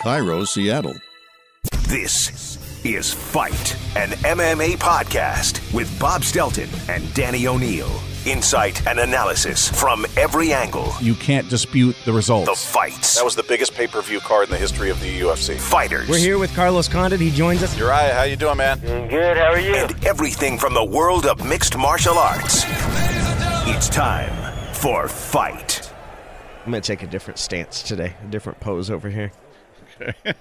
Cairo, Seattle. This is Fight, an MMA podcast with Bob Stelton and Danny O'Neill. Insight and analysis from every angle. You can't dispute the results. The fights. That was the biggest pay-per-view card in the history of the UFC. Fighters. We're here with Carlos Condit. He joins us. Uriah, how you doing, man? Doing good. How are you? And everything from the world of mixed martial arts. It's time for Fight. I'm going to take a different stance today, a different pose over here. Okay.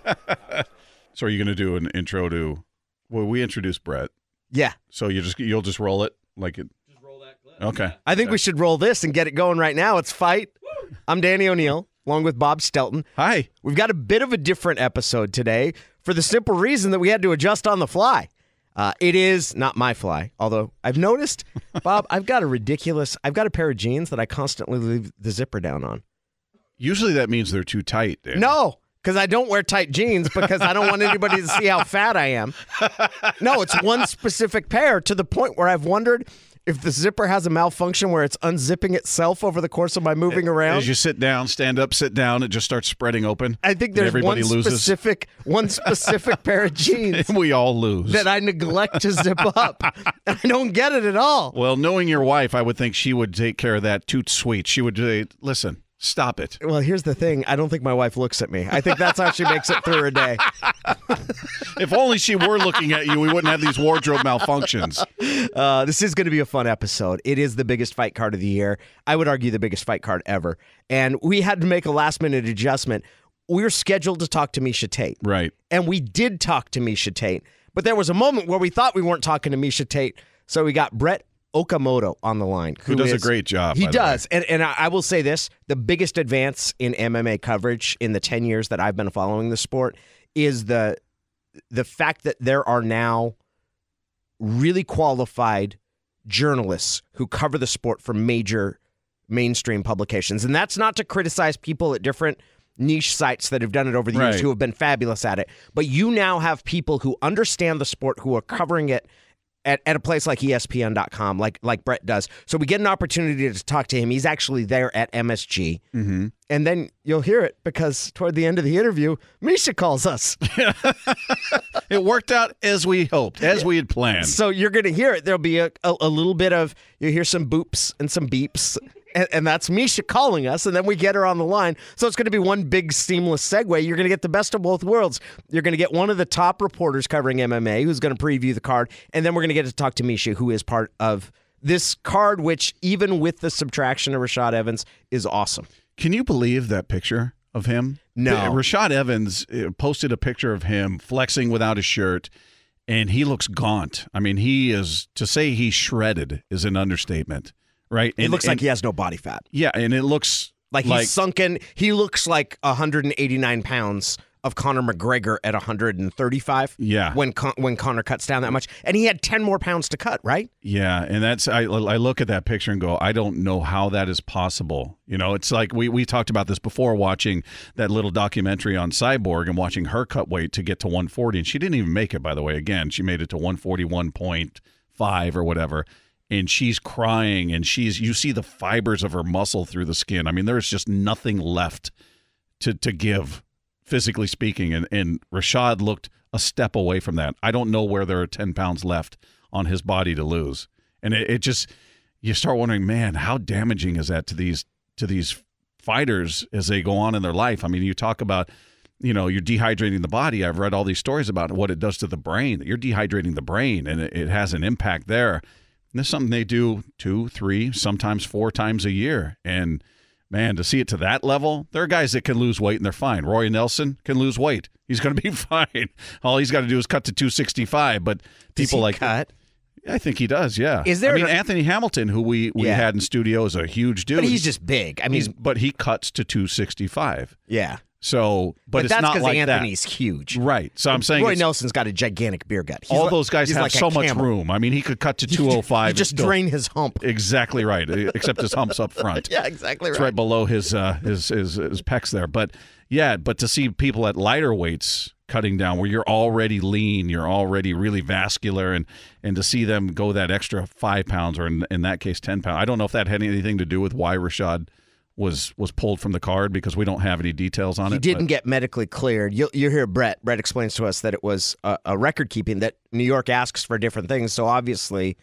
So are you going to do an intro to? Well, we introduced Brett. Yeah. So you'll just roll it like it. Just roll that clip. Okay. I think we should roll this and get it going right now. It's Fight. Woo! I'm Danny O'Neill, along with Bob Stelton. Hi. We've got a bit of a different episode today for the simple reason that we had to adjust on the fly. It is not my fly, although I've noticed, Bob, I've got a pair of jeans that I constantly leave the zipper down on. Usually that means they're too tight, Danny. No, because I don't wear tight jeans because I don't want anybody to see how fat I am. No, it's one specific pair to the point where I've wondered if the zipper has a malfunction where it's unzipping itself over the course of my moving around. As you sit down, stand up, sit down, it just starts spreading open. I think there's one specific pair of jeans and we all lose. that I neglect to zip up. I don't get it at all. Well, knowing your wife, I would think she would take care of that toot sweet. She would say, listen, stop it. Well, here's the thing. I don't think my wife looks at me. I think that's how she makes it through her day. If only she were looking at you, we wouldn't have these wardrobe malfunctions. This is going to be a fun episode. It is the biggest fight card of the year. I would argue the biggest fight card ever. And we had to make a last-minute adjustment. We were scheduled to talk to Miesha Tate. Right. And we did talk to Miesha Tate. But there was a moment where we thought we weren't talking to Miesha Tate. So we got Brett Okamoto on the line. Who does a great job. He does. And I will say this, the biggest advance in MMA coverage in the 10 years that I've been following the sport is the fact that there are now really qualified journalists who cover the sport for major mainstream publications. And that's not to criticize people at different niche sites that have done it over the years who have been fabulous at it. But you now have people who understand the sport who are covering it at a place like ESPN.com, like Brett does. So we get an opportunity to talk to him. He's actually there at MSG. Mm-hmm. And then you'll hear it because toward the end of the interview, Miesha calls us. It worked out as we hoped, as we had planned. So you're going to hear it. There'll be a little bit of, you'll hear some boops and some beeps. And that's Miesha calling us, and then we get her on the line. So it's going to be one big seamless segue. You're going to get the best of both worlds. You're going to get one of the top reporters covering MMA who's going to preview the card, and then we're going to get to talk to Miesha, who is part of this card, which even with the subtraction of Rashad Evans is awesome. Can you believe that picture of him? No. Rashad Evans posted a picture of him flexing without a shirt, and he looks gaunt. I mean, to say he's shredded is an understatement. Right. It looks like he has no body fat. Yeah, and it looks like he's sunken. He looks like 189 pounds of Conor McGregor at 135. Yeah. When Conor cuts down that much. And he had 10 more pounds to cut, right? Yeah, and I look at that picture and go, I don't know how that is possible. You know, it's like we talked about this before watching that little documentary on Cyborg and watching her cut weight to get to 140. And she didn't even make it, by the way. Again, she made it to 141.5 or whatever. And she's crying, and you see the fibers of her muscle through the skin. I mean, there's just nothing left to give, physically speaking. And Rashad looked a step away from that. I don't know where there are 10 pounds left on his body to lose. And it just, you start wondering, man, how damaging is that to these fighters as they go on in their life? I mean, you talk about, you're dehydrating the body. I've read all these stories about what it does to the brain, that you're dehydrating the brain, and it has an impact there. And this is something they do 2, 3, sometimes 4 times a year. And, man, to see it to that level, there are guys that can lose weight and they're fine. Roy Nelson can lose weight. He's going to be fine. All he's got to do is cut to 265. But people like cut? I think he does, yeah. Is there Anthony Hamilton, who we had in studio, is a huge dude. But he's just big. I mean, but he cuts to 265. Yeah. So, but it's that's not like Anthony's that. huge. Right. So I'm saying Roy Nelson's got a gigantic beer gut. All those guys have like so much room. I mean, he could cut to 205. You just drain his hump. Exactly right. Except his hump's up front. Yeah, exactly right. It's right below his pecs there. But yeah, but to see people at lighter weights cutting down where you're already lean, you're already really vascular, and to see them go that extra 5 pounds or in that case 10 pounds. I don't know if that had anything to do with why Rashad was pulled from the card because we don't have any details on it. He didn't get medically cleared. You'll hear Brett. Brett explains to us that it was a record keeping, that New York asks for different things. So obviously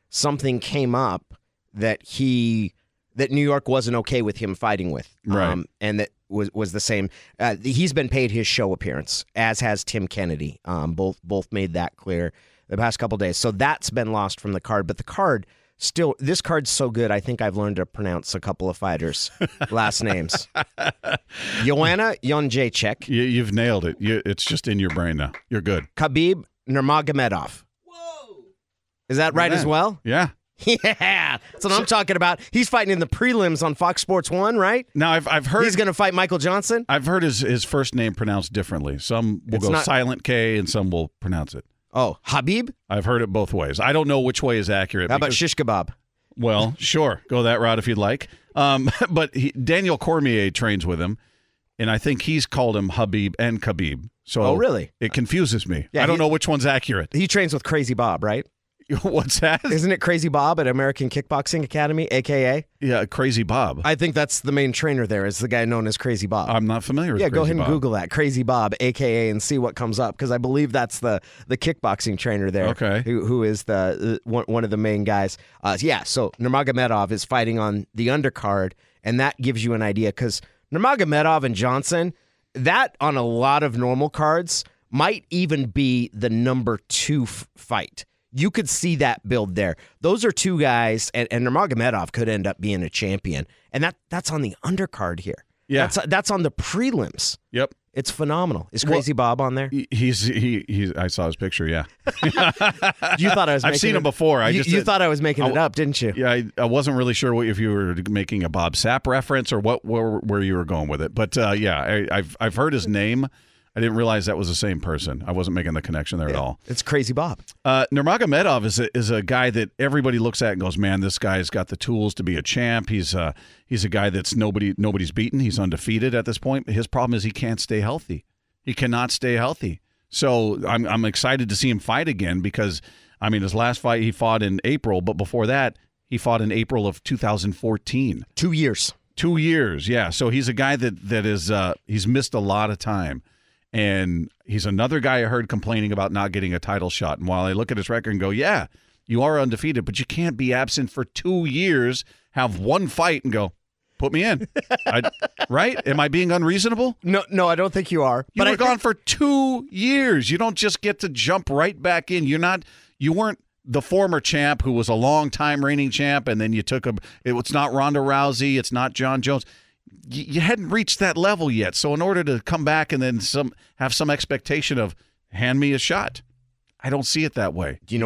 something came up that New York wasn't okay with him fighting with. Right. And that was the same. He's been paid his show appearance, as has Tim Kennedy. Both made that clear the past couple days. So that's been lost from the card. But the card still, this card's so good, I think I've learned to pronounce a couple of fighters' last names. Joanna Jędrzejczyk. You've nailed it. It's just in your brain now. You're good. Khabib Nurmagomedov. Whoa! Is that right as well? Yeah. Yeah, that's what I'm talking about. He's fighting in the prelims on Fox Sports 1, right? Now, I've heard he's going to fight Michael Johnson. I've heard his first name pronounced differently. Some will go silent K, and some will pronounce it. Oh, Habib? I've heard it both ways. I don't know which way is accurate. How about shish kebab? Well, sure. Go that route if you'd like. But Daniel Cormier trains with him, and I think he's called him Habib and Khabib. So really? It confuses me. Yeah, I don't know which one's accurate. He trains with Crazy Bob, right? What's that? Isn't it Crazy Bob at American Kickboxing Academy, a.k.a.? Yeah, Crazy Bob. I think that's the main trainer there, is the guy known as Crazy Bob. I'm not familiar with Crazy Bob. Yeah, go ahead and Google that, Crazy Bob, a.k.a., and see what comes up, because I believe that's the kickboxing trainer there. Okay. Who is the one of the main guys. So Nurmagomedov is fighting on the undercard, and that gives you an idea, because Nurmagomedov and Johnson, that on a lot of normal cards might even be the number 2 fight. You could see that build there. Those are two guys, and Nurmagomedov could end up being a champion. And that's on the undercard here. Yeah. That's on the prelims. Yep. It's phenomenal. Is Crazy Bob on there? He's I saw his picture, yeah. You thought I was I've seen him before. You thought I was making it up, didn't you? Yeah, I wasn't really sure if you were making a Bob Sapp reference or where you were going with it. But I've heard his name. I didn't realize that was the same person. I wasn't making the connection there at all. It's Crazy Bob. Nurmagomedov is a guy that everybody looks at and goes, man, this guy's got the tools to be a champ. He's a guy that's nobody's beaten. He's undefeated at this point. His problem is he can't stay healthy. He cannot stay healthy. So I'm excited to see him fight again because, I mean, his last fight he fought in April, but before that he fought in April of 2014. 2 years. 2 years, yeah. So he's a guy that is he's missed a lot of time. And he's another guy I heard complaining about not getting a title shot. And while I look at his record and go, yeah, you are undefeated, but you can't be absent for 2 years, have one fight, and go, put me in. Right? Am I being unreasonable? No, I don't think you are. You were gone for 2 years. You don't just get to jump right back in. You weren't the former champ who was a long-time reigning champ, and then you took it's not Ronda Rousey, it's not Jon Jones. You hadn't reached that level yet. So in order to come back and then have some expectation of hand me a shot, I don't see it that way. Do you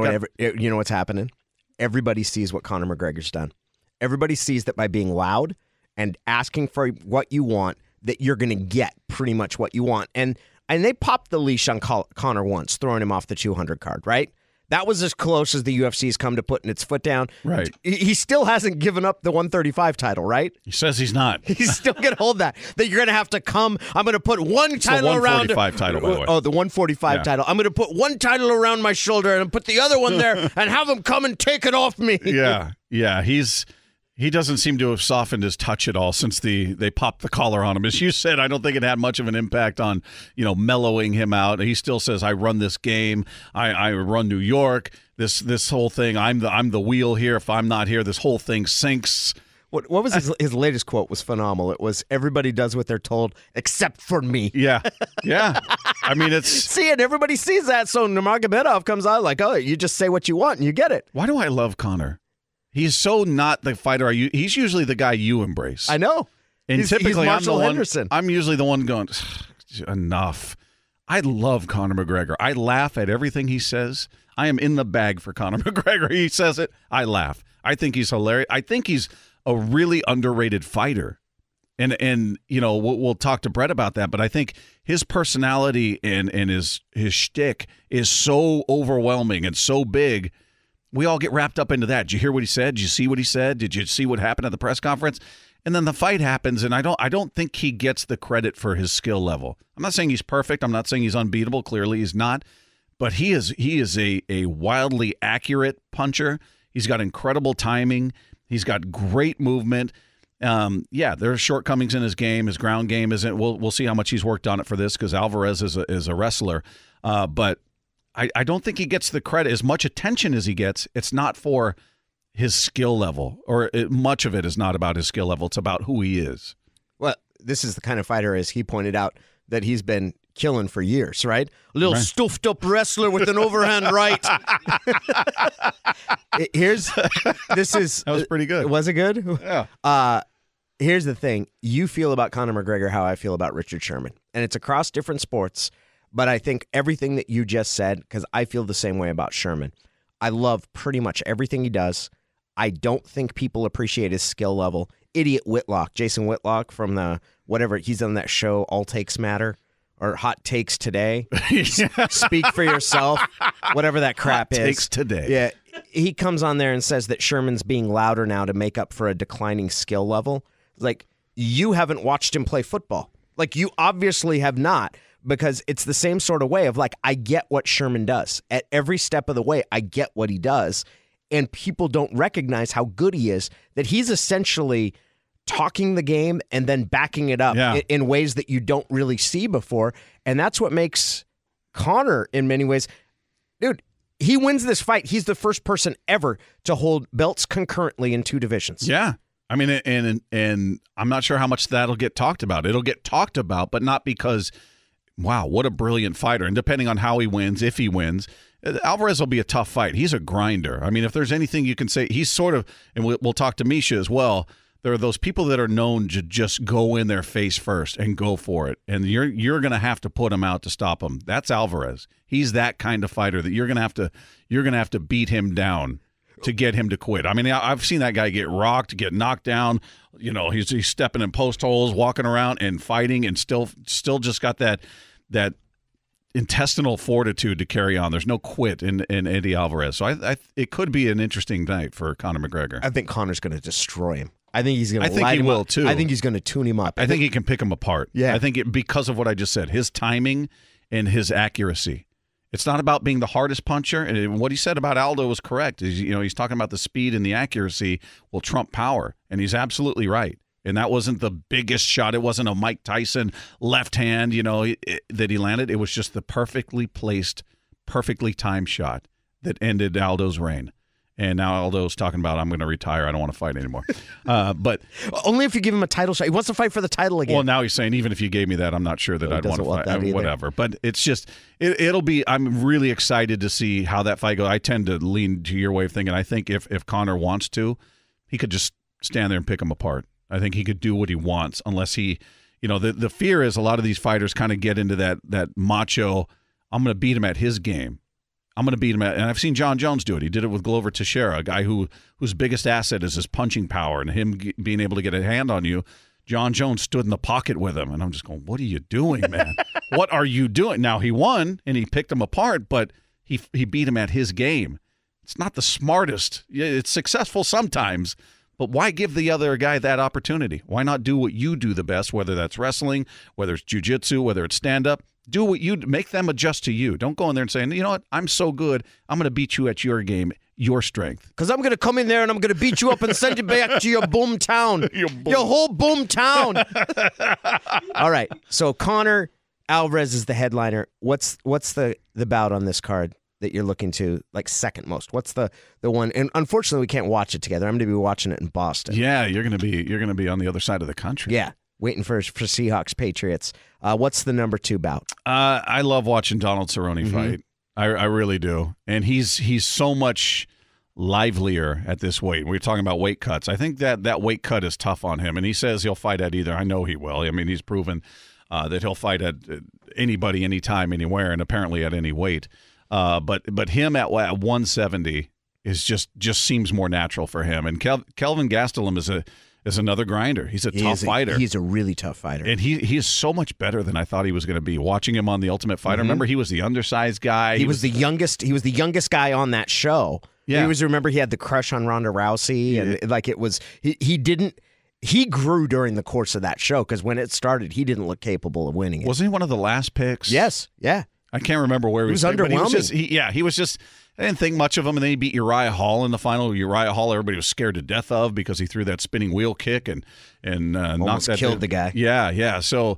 know what's happening? Everybody sees what Conor McGregor's done. Everybody sees that by being loud and asking for what you want, that you're going to get pretty much what you want. And they popped the leash on Conor once, throwing him off the 200 card, right? That was as close as the UFC's come to putting its foot down. Right. He still hasn't given up the 135 title, right? He says he's not. He's still going to hold that. That you're going to have to come. I'm going to put one title around. The 145 title, by the way. Oh, the 145 title. I'm going to put one title around my shoulder and put the other one there and have him come and take it off me. Yeah. He doesn't seem to have softened his touch at all since they popped the collar on him. As you said, I don't think it had much of an impact on, mellowing him out. He still says, I run this game. I run New York. This whole thing, I'm the wheel here. If I'm not here, this whole thing sinks. What was his latest quote was phenomenal. It was, everybody does what they're told except for me. Yeah. I mean, it's... See, and everybody sees that. So Nurmagomedov comes out like, oh, you just say what you want and you get it. Why do I love Conor? He's so not the fighter. He's usually the guy you embrace. I know. And typically, Marshall Henderson. I'm usually the one going, enough. I love Conor McGregor. I laugh at everything he says. I am in the bag for Conor McGregor. He says it. I laugh. I think he's hilarious. I think he's a really underrated fighter. And we'll talk to Brett about that, but I think his personality and his shtick is so overwhelming and so big. We all get wrapped up into that. Did you hear what he said? Did you see what he said? Did you see what happened at the press conference? And then the fight happens, and I don't think he gets the credit for his skill level. I'm not saying he's perfect. I'm not saying he's unbeatable. Clearly he's not. But he is a wildly accurate puncher. He's got incredible timing. He's got great movement. Yeah, there are shortcomings in his game. His ground game isn't. We'll see how much he's worked on it for this because Alvarez is a wrestler. But I don't think he gets the credit. As much attention as he gets, it's not for his skill level, or much of it is not about his skill level. It's about who he is. Well, this is the kind of fighter, as he pointed out, that he's been killing for years, right? A little stuffed up wrestler with an overhand right. That was pretty good. Was it good? Yeah. Here's the thing. You feel about Conor McGregor how I feel about Richard Sherman. And it's across different sports, but I think everything that you just said, because I feel the same way about Sherman. I love pretty much everything he does. I don't think people appreciate his skill level. Idiot Whitlock, Jason Whitlock from the whatever, he's on that show, All Takes Matter, or Hot Takes Today. Speak for yourself, whatever that crap Hot is. Takes Today. Yeah, he comes on there and says that Sherman's being louder now to make up for a declining skill level. Like, you haven't watched him play football. Like, you obviously have not, because it's the same sort of way of like, I get what Sherman does. At every step of the way, I get what he does. And people don't recognize how good he is, that he's essentially talking the game and then backing it up in ways that you don't really see before. And that's what makes Conor, in many ways, dude, he wins this fight. He's the first person ever to hold belts concurrently in two divisions. Yeah. I mean, and I'm not sure how much that'll get talked about. It'll get talked about, but not because, wow, what a brilliant fighter. And depending on how he wins, if he wins, Alvarez will be a tough fight. He's a grinder. I mean, if there's anything you can say, he's sort of, and we'll talk to Miesha as well, there are those people that are known to just go in their face first and go for it. And you're going to have to put him out to stop him. That's Alvarez. He's that kind of fighter that you're going to have to beat him down to get him to quit. I mean, I've seen that guy get rocked, get knocked down. You know, he's stepping in post holes, walking around and fighting, and still just got that intestinal fortitude to carry on. There's no quit in Eddie Alvarez. So it could be an interesting night for Conor McGregor. I think Conor's going to destroy him. I think he's going to. I think he will too. I think he's going to tune him up. I think he can pick him apart. Yeah. I think because of what I just said, his timing and his accuracy. It's not about being the hardest puncher, and what he said about Aldo was correct. He's talking about the speed and the accuracy will trump power, and he's absolutely right. And that wasn't the biggest shot. It wasn't a Mike Tyson left hand, that he landed. It was just the perfectly placed, perfectly timed shot that ended Aldo's reign. And now Aldo's talking about, I'm going to retire. I don't want to fight anymore. But only if you give him a title shot. He wants to fight for the title again. Well, now he's saying, even if you gave me that, I'm not sure that I'd want to fight. That whatever. But it's just, it'll be, I'm really excited to see how that fight goes. I tend to lean to your way of thinking. I think if Conor wants to, he could just stand there and pick him apart. I think he could do what he wants unless he, the fear is a lot of these fighters kind of get into that macho, I'm going to beat him at his game. I'm going to beat him at, and I've seen Jon Jones do it. He did it with Glover Teixeira, a guy whose biggest asset is his punching power and him being able to get a hand on you. Jon Jones stood in the pocket with him, and I'm just going, what are you doing, man? What are you doing? Now, he won, and he picked him apart, but he beat him at his game. It's not the smartest. It's successful sometimes, but why give the other guy that opportunity? Why not do what you do the best, whether that's wrestling, whether it's jiu-jitsu, whether it's stand-up? Do what you make them adjust to you. Don't go in there and say, you know what, I'm so good, I'm going to beat you at your game, your strength. Because I'm going to come in there and I'm going to beat you up and send you back to your boom town. Your whole boom town. All right. So Conor Alvarez is the headliner. What's the bout on this card that you're looking to, like, second most? What's the one? And unfortunately, we can't watch it together. I'm going to be watching it in Boston. Yeah, you're going to be on the other side of the country. Yeah. Waiting for Seahawks Patriots. What's the number 2 bout? I love watching Donald Cerrone fight. I really do, and he's so much livelier at this weight. We were talking about weight cuts. I think that weight cut is tough on him, and he says he'll fight at either. I know he will. I mean, he's proven that he'll fight at anybody, anytime, anywhere, and apparently at any weight. But him at 170 is just seems more natural for him. And Kelvin Gastelum is another grinder. He's a tough fighter. He's a really tough fighter. And he is so much better than I thought he was going to be. Watching him on The Ultimate Fighter, remember he was the undersized guy. He was the youngest guy on that show. Yeah. You always remember he had the crush on Ronda Rousey, and like it was he grew during the course of that show, because when it started, he didn't look capable of winning it. Wasn't he one of the last picks? Yes. Yeah. I can't remember where he was. Underwhelming. But he was just. I didn't think much of him, and then he beat Uriah Hall in the final. Uriah Hall, everybody was scared to death of because he threw that spinning wheel kick and knocked that killed the guy. Yeah. So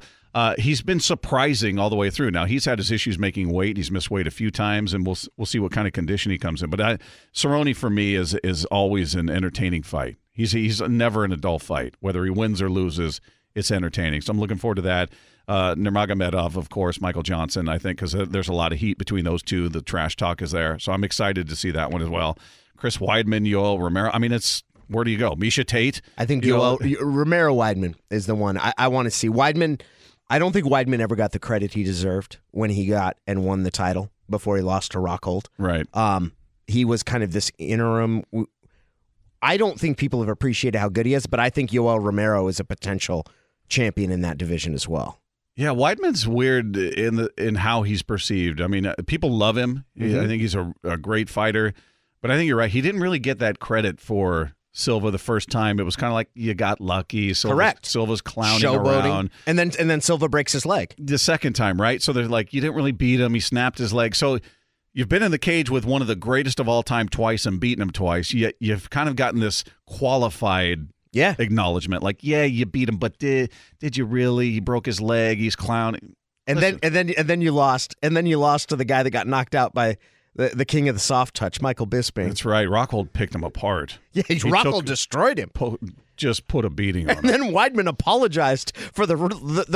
he's been surprising all the way through. Now he's had his issues making weight. He's missed weight a few times, and we'll see what kind of condition he comes in. But Cerrone for me is always an entertaining fight. He's never an adult fight. Whether he wins or loses, it's entertaining. So I'm looking forward to that. Nurmagomedov, of course, Michael Johnson, I think, because there's a lot of heat between those two. The trash talk is there. So I'm excited to see that one as well. Chris Weidman, Yoel Romero. I mean, where do you go? Miesha Tate? I think Romero Weidman is the one I want to see. Weidman, I don't think Weidman ever got the credit he deserved when he got and won the title before he lost to Rockhold. Right. He was kind of this interim. I don't think people have appreciated how good he is, but I think Yoel Romero is a potential champion in that division as well. Yeah, Weidman's weird in how he's perceived. I mean, people love him. Mm-hmm. I think he's a great fighter. But I think you're right. He didn't really get that credit for Silva the first time. It was kind of like you got lucky. Correct. Silva's clowning Showboating. around. And then Silva breaks his leg. The second time, right? So they're like, you didn't really beat him. He snapped his leg. So you've been in the cage with one of the greatest of all time twice and beaten him twice. Yet you've kind of gotten this qualified acknowledgement, like, yeah, you beat him, but did you really? He broke his leg. He's clowning, and then you lost, to the guy that got knocked out by the king of the soft touch, Michael Bisping. That's right. Rockhold picked him apart. Yeah, Rockhold destroyed him. Just put a beating on him. And then Weidman apologized for the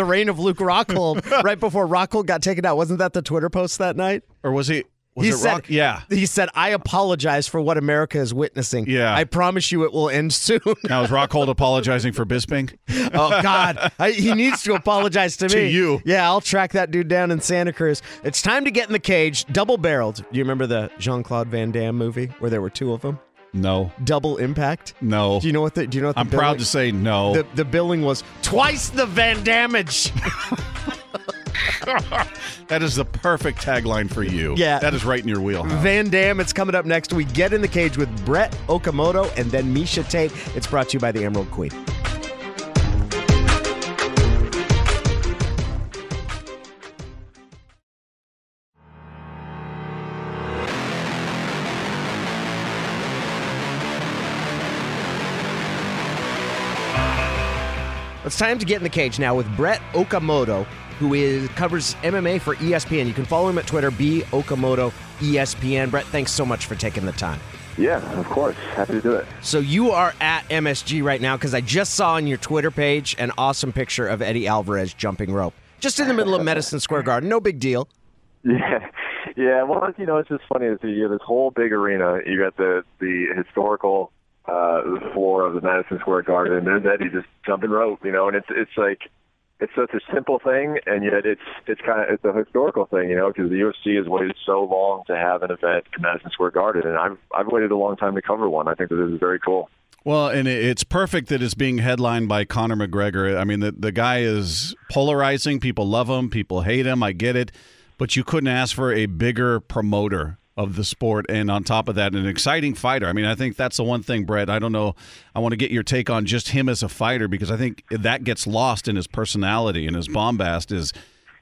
reign of Luke Rockhold right before Rockhold got taken out. Wasn't that the Twitter post that night? Or was he? He said, I apologize for what America is witnessing. Yeah. I promise you it will end soon. Now, is Rockhold apologizing for Bisping? Oh, God. He needs to apologize to me. To you. Yeah, I'll track that dude down in Santa Cruz. It's time to get in the cage. Double-barreled. Do you remember the Jean-Claude Van Damme movie where there were two of them? No. Double Impact? No. Do you know what the billing? I'm proud to say no. The billing was twice the Van Damage. That is the perfect tagline for you. Yeah. That is right in your wheelhouse. Van Damme, it's coming up next. We get in the cage with Brett Okamoto and then Miesha Tate. It's brought to you by the Emerald Queen. It's time to get in the cage now with Brett Okamoto, who covers MMA for ESPN. You can follow him at Twitter, @Okamoto ESPN. Brett, thanks so much for taking the time. Yeah, of course. Happy to do it. So you are at MSG right now because I just saw on your Twitter page an awesome picture of Eddie Alvarez jumping rope. Just in the middle of Madison Square Garden. No big deal. Yeah. Well, it's just funny to see you have this whole big arena. You got the historical floor of the Madison Square Garden, and there's Eddie just jumping rope, and it's like, it's such a simple thing, and yet it's a historical thing, because the UFC has waited so long to have an event in Madison Square Garden, and I've waited a long time to cover one. I think that this is very cool. Well, and it's perfect that it's being headlined by Conor McGregor. I mean, the guy is polarizing. People love him. People hate him. I get it. But you couldn't ask for a bigger promoter of the sport, and on top of that, an exciting fighter. I mean, I think that's the one thing, Brett. I don't know. I want to get your take on just him as a fighter, because I think that gets lost in his personality and his bombast.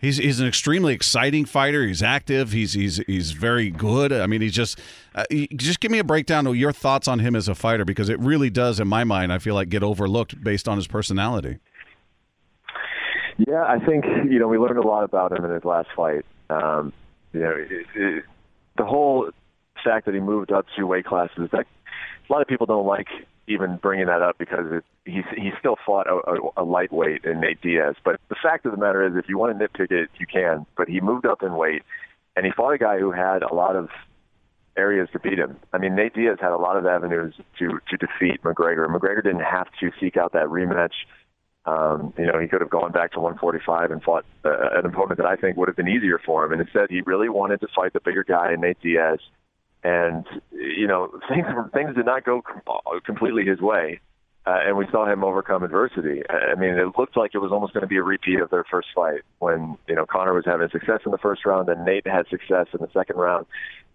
He's an extremely exciting fighter. He's active. He's very good. I mean, he's just give me a breakdown of your thoughts on him as a fighter, because it really does, in my mind, I feel like get overlooked based on his personality. Yeah, I think we learned a lot about him in his last fight. The whole fact that he moved up 2 weight classes, that a lot of people don't like even bringing that up, because he still fought a lightweight in Nate Diaz. But the fact of the matter is, if you want to nitpick it, you can. But he moved up in weight, and he fought a guy who had a lot of areas to beat him. I mean, Nate Diaz had a lot of avenues to defeat McGregor. McGregor didn't have to seek out that rematch. He could have gone back to 145 and fought an opponent that I think would have been easier for him. And instead, he really wanted to fight the bigger guy, Nate Diaz. And, things did not go completely his way. And we saw him overcome adversity. I mean, it looked like it was almost going to be a repeat of their first fight when, Conor was having success in the first round and Nate had success in the second round.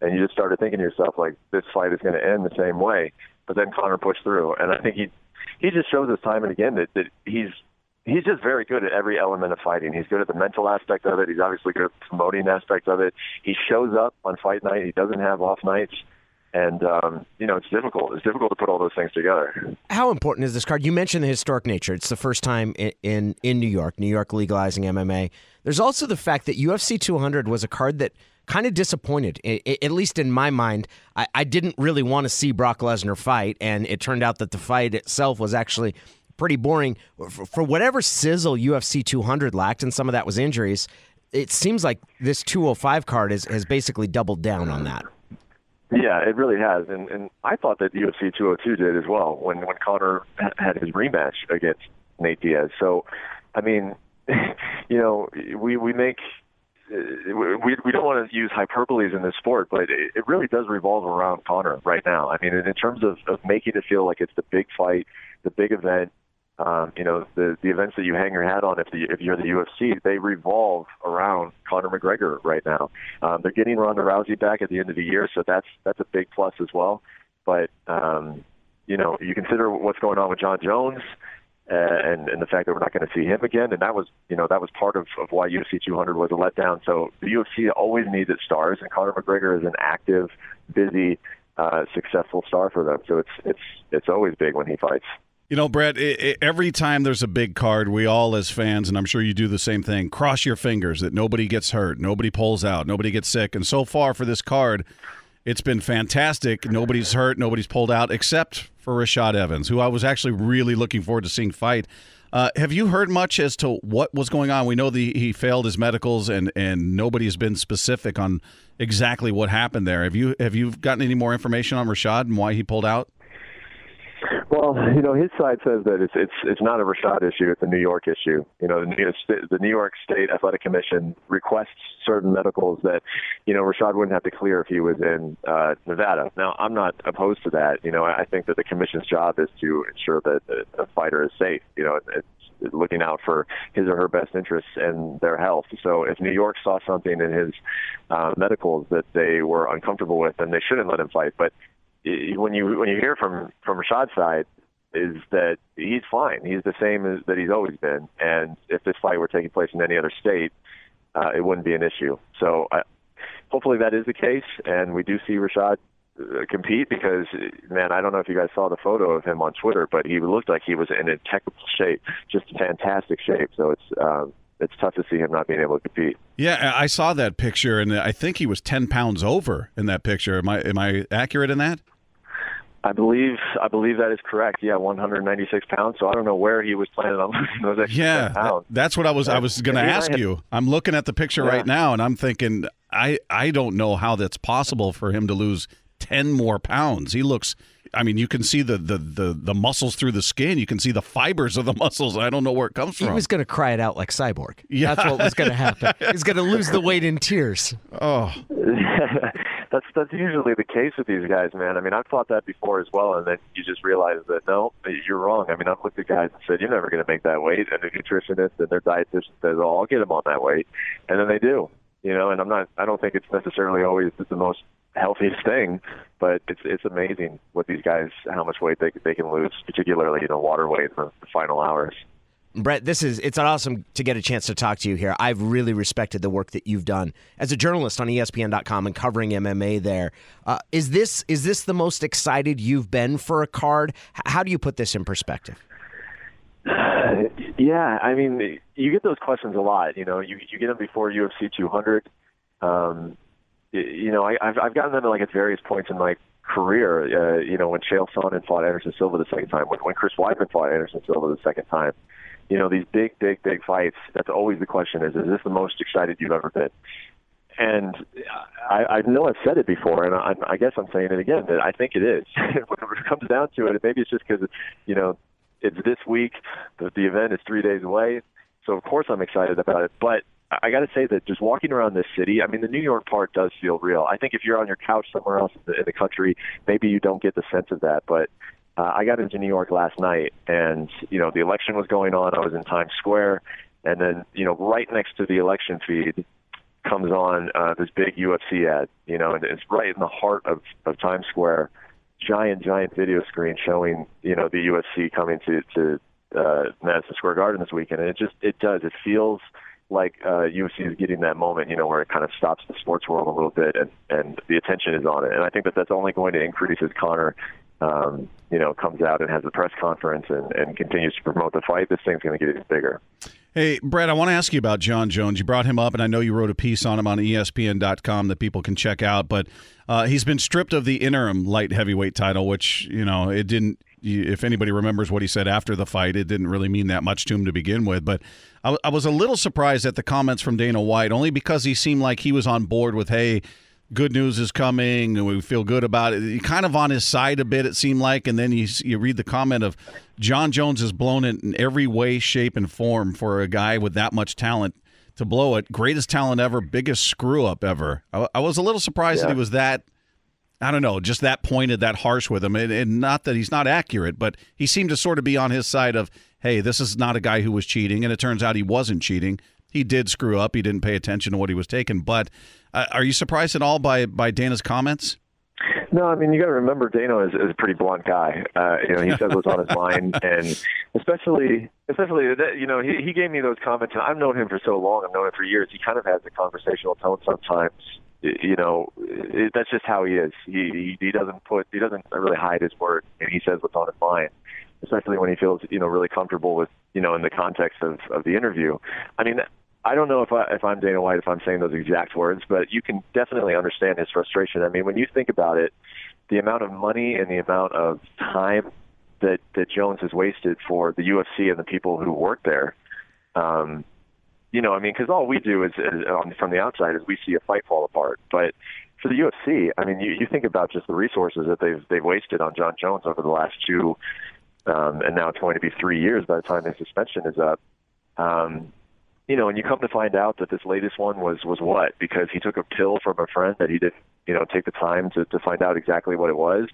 And you just started thinking to yourself, like, this fight is going to end the same way. But then Conor pushed through. And I think he just shows us time and again that he's he's just very good at every element of fighting. He's good at the mental aspect of it. He's obviously good at the promoting aspect of it. He shows up on fight night. He doesn't have off nights. And, it's difficult. It's difficult to put all those things together. How important is this card? You mentioned the historic nature. It's the first time in New York legalizing MMA. There's also the fact that UFC 200 was a card that kind of disappointed, at least in my mind. I didn't really want to see Brock Lesnar fight, and it turned out that the fight itself was actually pretty boring. For whatever sizzle UFC 200 lacked, and some of that was injuries, it seems like this 205 card has basically doubled down on that. Yeah, it really has, and I thought that UFC 202 did as well when Conor had his rematch against Nate Diaz. So, I mean, we make we don't want to use hyperboles in this sport, but it really does revolve around Conor right now. I mean, in terms of making it feel like it's the big fight, the big event. The events that you hang your hat on if you're the UFC, they revolve around Conor McGregor right now. They're getting Ronda Rousey back at the end of the year, so that's a big plus as well. But you consider what's going on with Jon Jones and the fact that we're not going to see him again, and that was part of why UFC 200 was a letdown. So the UFC always needs its stars, and Conor McGregor is an active, busy, successful star for them. So it's always big when he fights. Brett, every time there's a big card, we all as fans, and I'm sure you do the same thing, cross your fingers that nobody gets hurt, nobody pulls out, nobody gets sick. And so far for this card, it's been fantastic. Nobody's hurt, nobody's pulled out, except for Rashad Evans, who I was actually really looking forward to seeing fight. Have you heard much as to what was going on? We know he failed his medicals, and nobody has been specific on exactly what happened there. Have you gotten any more information on Rashad and why he pulled out? Well, his side says that it's not a Rashad issue; it's a New York issue. The New York State Athletic Commission requests certain medicals that Rashad wouldn't have to clear if he was in Nevada. Now, I'm not opposed to that. I think that the commission's job is to ensure that a fighter is safe. It's looking out for his or her best interests and their health. So if New York saw something in his medicals that they were uncomfortable with, then they shouldn't let him fight. But when you hear from Rashad's side, is that he's fine. He's the same as that he's always been. And if this fight were taking place in any other state, it wouldn't be an issue. So hopefully that is the case, and we do see Rashad compete because, man, I don't know if you guys saw the photo of him on Twitter, but he looked like he was in impeccable shape, just fantastic shape. So it's tough to see him not being able to compete. Yeah, I saw that picture, and I think he was 10 pounds over in that picture. Am I accurate in that? I believe that is correct. Yeah, 196 pounds. So I don't know where he was planning on losing those extra 10 pounds. That's what I was going to ask you. I'm looking at the picture right now, and I'm thinking, I don't know how that's possible for him to lose 10 more pounds. He looks, you can see the muscles through the skin. You can see the fibers of the muscles. I don't know where it comes from. He was going to cry it out like Cyborg. Yeah. That's what was going to happen. He's going to lose the weight in tears. Oh. That's usually the case with these guys, man. I've thought that before as well, and then you just realize that, no, you're wrong. I've looked at guys and said, you're never going to make that weight, and the nutritionist and their dietitian says, oh, I'll get them on that weight, and then they do. And I don't think it's necessarily always the most healthiest thing, but it's amazing what these guys, how much weight they can lose, particularly water weight in the final hours. Brett, it's awesome to get a chance to talk to you here. I've really respected the work that you've done as a journalist on ESPN.com and covering MMA there. Is this the most excited you've been for a card? How do you put this in perspective? Yeah, you get those questions a lot. You get them before UFC 200. I've gotten them at various points in my career. When Chael Sonnen fought Anderson Silva the second time, when Chris Weidman fought Anderson Silva the second time. These big fights, that's always the question is this the most excited you've ever been? And I know I've said it before, and I guess I'm saying it again, that I think it is. When it comes down to it, maybe it's just because, it's this week, the event is 3 days away, so of course I'm excited about it. But I got to say that just walking around this city, the New York part does feel real. I think if you're on your couch somewhere else in the country, maybe you don't get the sense of that, but I got into New York last night, and, the election was going on. I was in Times Square, and then, right next to the election feed comes on this big UFC ad, and it's right in the heart of Times Square, giant video screen showing, the UFC coming to Madison Square Garden this weekend, and it does. It feels like UFC is getting that moment, where it kind of stops the sports world a little bit, and the attention is on it. And I think that's only going to increase as Conor, comes out and has a press conference and continues to promote the fight. This thing's going to get even bigger. Hey, Brett, I want to ask you about Jon Jones. You brought him up, and I know you wrote a piece on him on ESPN.com that people can check out, but he's been stripped of the interim light heavyweight title, which, it didn't, if anybody remembers what he said after the fight, it didn't really mean that much to him to begin with. But I was a little surprised at the comments from Dana White, only because he seemed like he was on board with, hey, good news is coming, and we feel good about it. He kind of on his side a bit, it seemed like, and then you read the comment of Jon Jones has blown it in every way, shape, and form for a guy with that much talent to blow it. Greatest talent ever, biggest screw-up ever. I was a little surprised that he was that, I don't know, just that pointed, that harsh with him. And not that he's not accurate, but he seemed to sort of be on his side of, hey, this is not a guy who was cheating, and it turns out he wasn't cheating. He did screw up. He didn't pay attention to what he was taking. But are you surprised at all by Dana's comments? No, I mean, you got to remember Dana is a pretty blunt guy. He says what's on his mind, and especially that, he gave me those comments. And I've known him for so long. I've known him for years. He kind of has a conversational tone sometimes. That's just how he is. He doesn't really hide his word, and he says what's on his mind, especially when he feels really comfortable with in the context of the interview. I mean, I don't know if I'm Dana White, if I'm saying those exact words, but you can definitely understand his frustration. I mean, when you think about it, the amount of money and the amount of time that Jones has wasted for the UFC and the people who work there, because all we do is from the outside is we see a fight fall apart. But for the UFC, I mean, you think about just the resources that they've wasted on Jon Jones over the last 2, and now it's going to be 3 years by the time the suspension is up. And you come to find out that this latest one was what? Because he took a pill from a friend that he didn't, take the time to find out exactly what it was.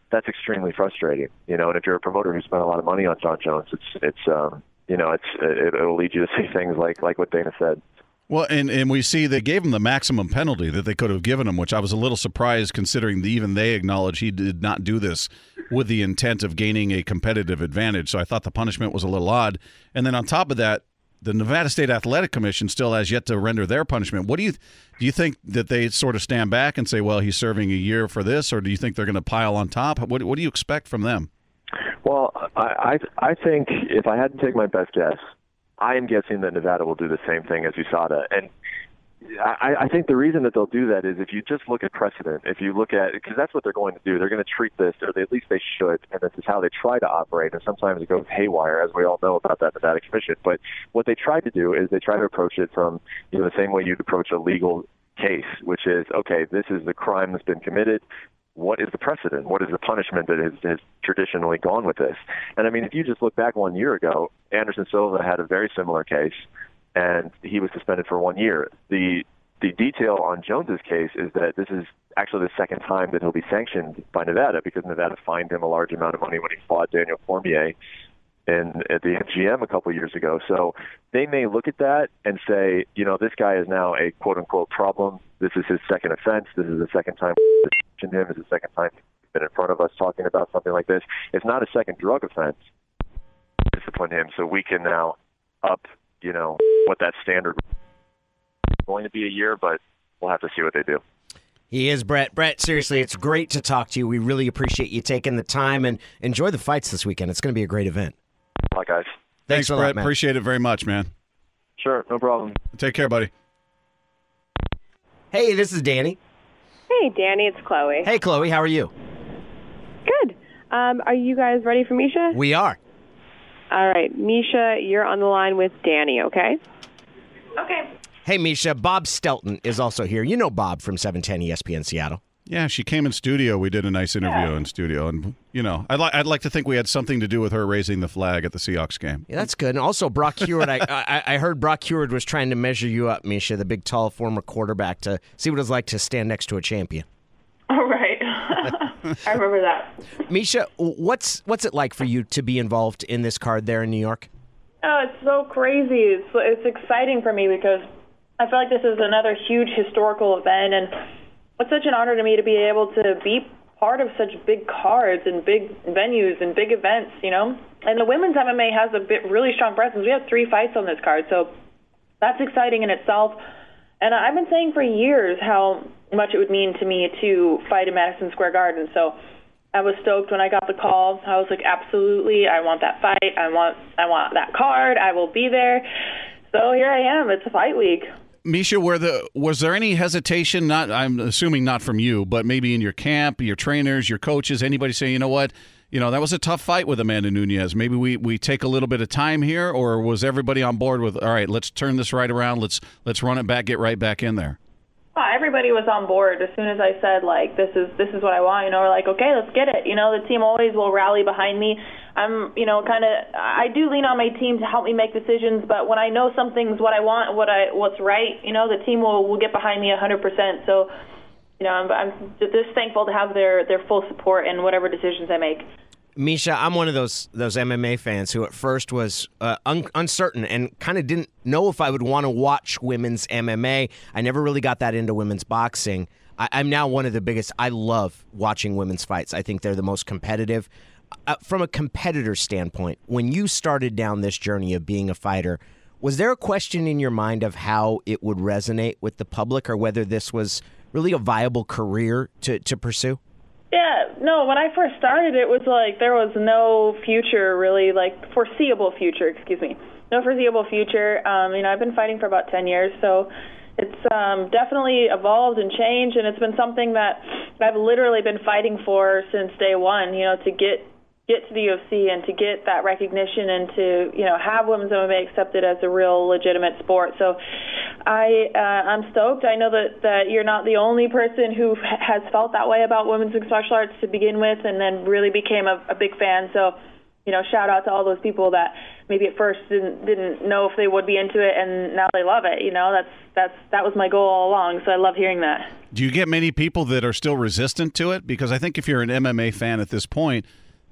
That's extremely frustrating, And if you're a promoter who spent a lot of money on Jon Jones, it'll lead you to say things like what Dana said. Well, and we see they gave him the maximum penalty that they could have given him, which I was a little surprised considering even they acknowledge he did not do this with the intent of gaining a competitive advantage. So I thought the punishment was a little odd. And then on top of that, the Nevada State Athletic Commission still has yet to render their punishment. What do you think that they sort of stand back and say, well, he's serving a year for this, or do you think they're going to pile on top? What do you expect from them? Well, I think if I had to take my best guess, I am guessing that Nevada will do the same thing as USADA. And I think the reason that they'll do that is if you just look at precedent, if you look at, because that's what they're going to do. They're going to treat this, or at least they should, and this is how they try to operate. And sometimes it goes haywire, as we all know about that Nevada Commission. But what they try to do is they try to approach it from the same way you'd approach a legal case, which is, okay, this is the crime that's been committed. What is the precedent? What is the punishment that has traditionally gone with this? And I mean, if you just look back 1 year ago, Anderson Silva had a very similar case, and he was suspended for 1 year. The detail on Jones's case is that this is actually the second time that he'll be sanctioned by Nevada, because Nevada fined him a large amount of money when he fought Daniel Cormier at the MGM a couple of years ago. So they may look at that and say, this guy is now a quote-unquote problem. This is his second offense. This is the second time we sanctioned him. This is the second time he's been in front of us talking about something like this. It's not a second drug offense. Discipline him so we can now up, what that standard is going to be a year, but we'll have to see what they do. He is Brett. Brett, seriously, it's great to talk to you. We really appreciate you taking the time, and enjoy the fights this weekend. It's going to be a great event. Bye, guys. Thanks, Brett. Man. Appreciate it very much, man. Sure, no problem. Take care, buddy. Hey, this is Danny. Hey, Danny, it's Chloe. Hey, Chloe, how are you? Good. Are you guys ready for Miesha? We are. All right, Miesha, you're on the line with Danny, okay? Okay. Hey, Miesha, Bob Stelton is also here. You know Bob from 710 ESPN Seattle. Yeah, she came in studio. We did a nice interview in studio, and I'd like to think we had something to do with her raising the flag at the Seahawks game. Yeah, that's good. And also, Brock Heward. I heard Brock Heward was trying to measure you up, Miesha, the big, tall former quarterback, to see what it's like to stand next to a champion. All right. I remember that. Miesha, what's it like for you to be involved in this card there in New York? Oh, it's so crazy. It's exciting for me because I feel like this is another huge historical event, and it's such an honor to me to be able to be part of such big cards and big venues and big events, And the women's MMA has a really strong presence. We have 3 fights on this card, so that's exciting in itself. And I've been saying for years how much it would mean to me to fight in Madison Square Garden. So I was stoked when I got the call. I was like, absolutely, I want that fight. I want that card. I will be there. So here I am. It's a fight week. Miesha, was there any hesitation, I'm assuming not from you, but maybe in your camp, your trainers, your coaches, anybody saying, you know what, that was a tough fight with Amanda Nunes. Maybe we take a little bit of time here, or was everybody on board with, all right, let's turn this right around, let's run it back, get right back in there? Everybody was on board as soon as I said, like, this is what I want. We're like, okay, let's get it. The team always will rally behind me. I'm, I do lean on my team to help me make decisions, but when I know something's what I want, what's right, the team will get behind me 100%. So, I'm just thankful to have their full support in whatever decisions I make. Miesha, I'm one of those MMA fans who at first was uncertain and kind of didn't know if I would want to watch women's MMA. I never really got that into women's boxing. I'm now one of the biggest. I love watching women's fights. I think they're the most competitive. From a competitor standpoint, when you started down this journey of being a fighter, was there a question in your mind of how it would resonate with the public, or whether this was really a viable career to pursue? Yeah, no, when I first started, it was like there was no future really, foreseeable future, no foreseeable future. I've been fighting for about 10 years, so it's definitely evolved and changed, and it's been something that I've literally been fighting for since day one, to get to the UFC and to get that recognition and to, have women's MMA accepted as a real legitimate sport. So I'm stoked. I know that you're not the only person who has felt that way about women's mixed martial arts to begin with, and then really became a big fan. So, shout out to all those people that maybe at first didn't know if they would be into it, and now they love it. That was my goal all along. So I love hearing that. Do you get many people that are still resistant to it? Because I think if you're an MMA fan at this point,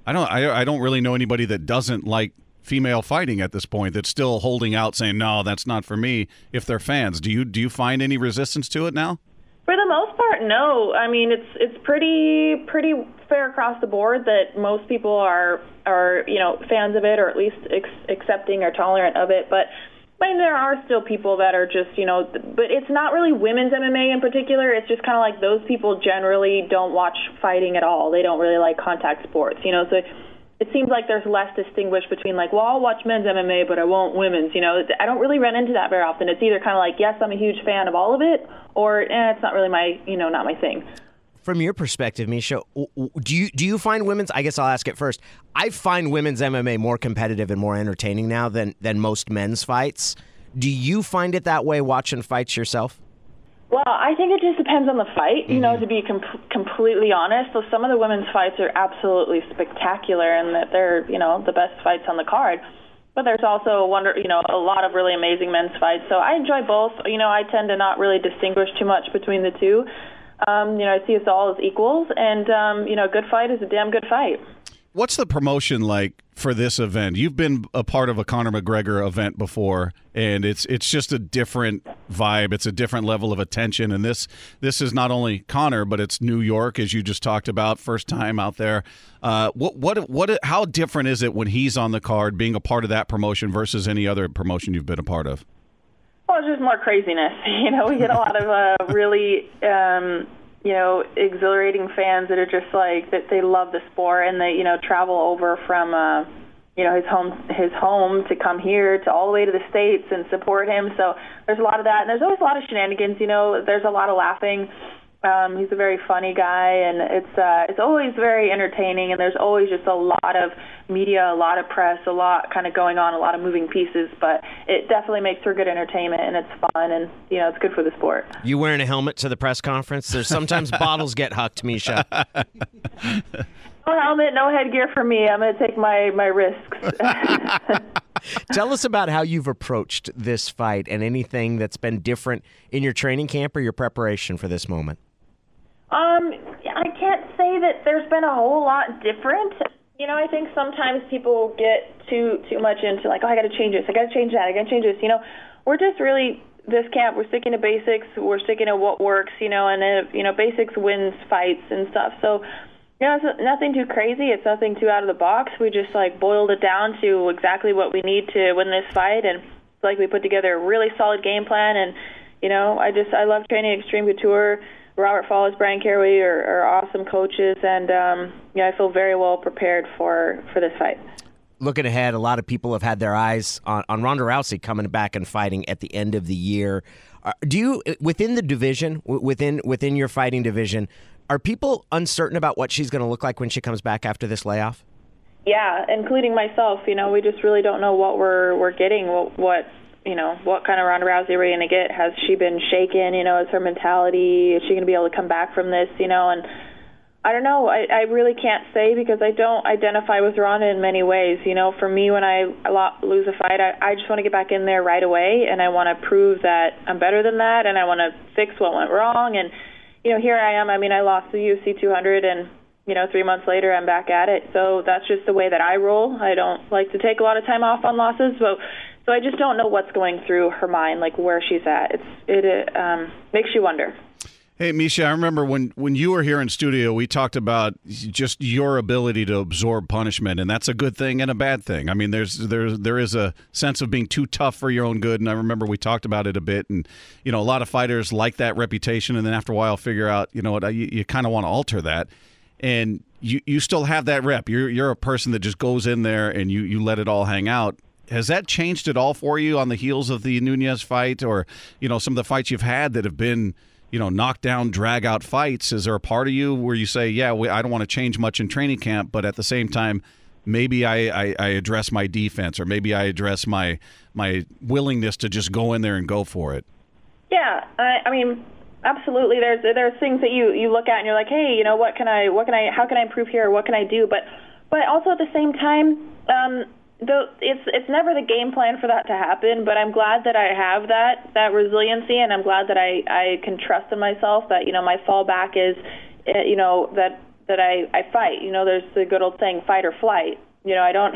I don't really know anybody that doesn't like female fighting at this point, that's still holding out saying, no, that's not for me, if they're fans. Do you find any resistance to it now? For the most part, no. I mean, it's pretty fair across the board that most people are fans of it, or at least accepting or tolerant of it. But there are still people that are just, but it's not really women's MMA in particular. It's just kind of like those people generally don't watch fighting at all. They don't really like contact sports, so it seems like there's less distinguished between I'll watch men's MMA, but I won't women's. I don't really run into that very often. It's either kind of like, yes, I'm a huge fan of all of it, or it's not really my, not my thing. From your perspective, Miesha, do you find women's, I guess I'll ask it first, I find women's MMA more competitive and more entertaining now than most men's fights. Do you find it that way watching fights yourself? Well, I think it just depends on the fight, to be completely honest. So some of the women's fights are absolutely spectacular, and that they're, the best fights on the card. But there's also a lot of really amazing men's fights. So I enjoy both. I tend to not really distinguish too much between the two. I see us all as equals, and, a good fight is a damn good fight. What's the promotion like for this event? You've been a part of a Conor McGregor event before, and it's just a different vibe. It's a different level of attention, and this is not only Conor, but it's New York, as you just talked about, first time out there. How different is it when he's on the card, being a part of that promotion versus any other promotion you've been a part of? Well, it's just more craziness. We get a lot of really exhilarating fans that are just that they love the sport, and they, travel over from, his home to come here to all the way to the States and support him. So there's a lot of that, and there's always a lot of shenanigans. There's a lot of laughing. He's a very funny guy, and it's always very entertaining, and there's always just a lot of media, a lot of press, a lot kind of going on, a lot of moving pieces, but it definitely makes for good entertainment, and it's fun, and it's good for the sport. You wearing a helmet to the press conference? There's sometimes bottles get hucked, Miesha. No helmet, no headgear for me. I'm going to take my risks. Tell us about how you've approached this fight and anything that's been different in your training camp or your preparation for this moment. I can't say that there's been a whole lot different. I think sometimes people get too much into I got to change this, I got to change that, I got to change this. We're just really, this camp, we're sticking to basics, we're sticking to what works, and basics wins fights and stuff. So Yeah, it's nothing too crazy. It's nothing too out of the box. We just boiled it down to exactly what we need to win this fight, and it's we put together a really solid game plan. And I love training Extreme Couture. Robert Fallis, Brian Caraway are awesome coaches, and I feel very well prepared for this fight. Looking ahead, a lot of people have had their eyes on Ronda Rousey coming back and fighting at the end of the year. Do you, within the division, within your fighting division, are people uncertain about what she's going to look like when she comes back after this layoff? Yeah, including myself. We just really don't know what we're getting. What kind of Ronda Rousey we're going to get. Has she been shaken? Is her mentality? Is she going to be able to come back from this? And I don't know. I really can't say because I don't identify with Ronda in many ways. For me, when I lose a fight, I just want to get back in there right away, and I want to prove that I'm better than that, and I want to fix what went wrong. And here I am. I mean, I lost the UFC 200, and 3 months later, I'm back at it. So that's just the way that I roll. I don't like to take a lot of time off on losses, so I just don't know what's going through her mind, where she's at. It makes you wonder. Hey, Miesha, I remember when you were here in studio, we talked about just your ability to absorb punishment, and that's a good thing and a bad thing. I mean, there is a sense of being too tough for your own good, and I remember we talked about it a bit, and a lot of fighters like that reputation, and then after a while figure out, you kind of want to alter that, and you still have that rep. You're a person that just goes in there and you let it all hang out. Has that changed at all for you on the heels of the Nunes fight, or some of the fights you've had that have been knockdown, drag-out fights? Is there a part of you where you say, I don't want to change much in training camp, but at the same time, maybe I address my defense, or maybe I address my willingness to just go in there and go for it? Yeah, I mean, absolutely. There's things that you look at and you're like, hey, how can I improve here? What can I do? But also at the same time, it's never the game plan for that to happen, but I'm glad that I have that resiliency, and I'm glad that I can trust in myself that my fallback is that I fight. There's the good old saying, fight or flight. I don't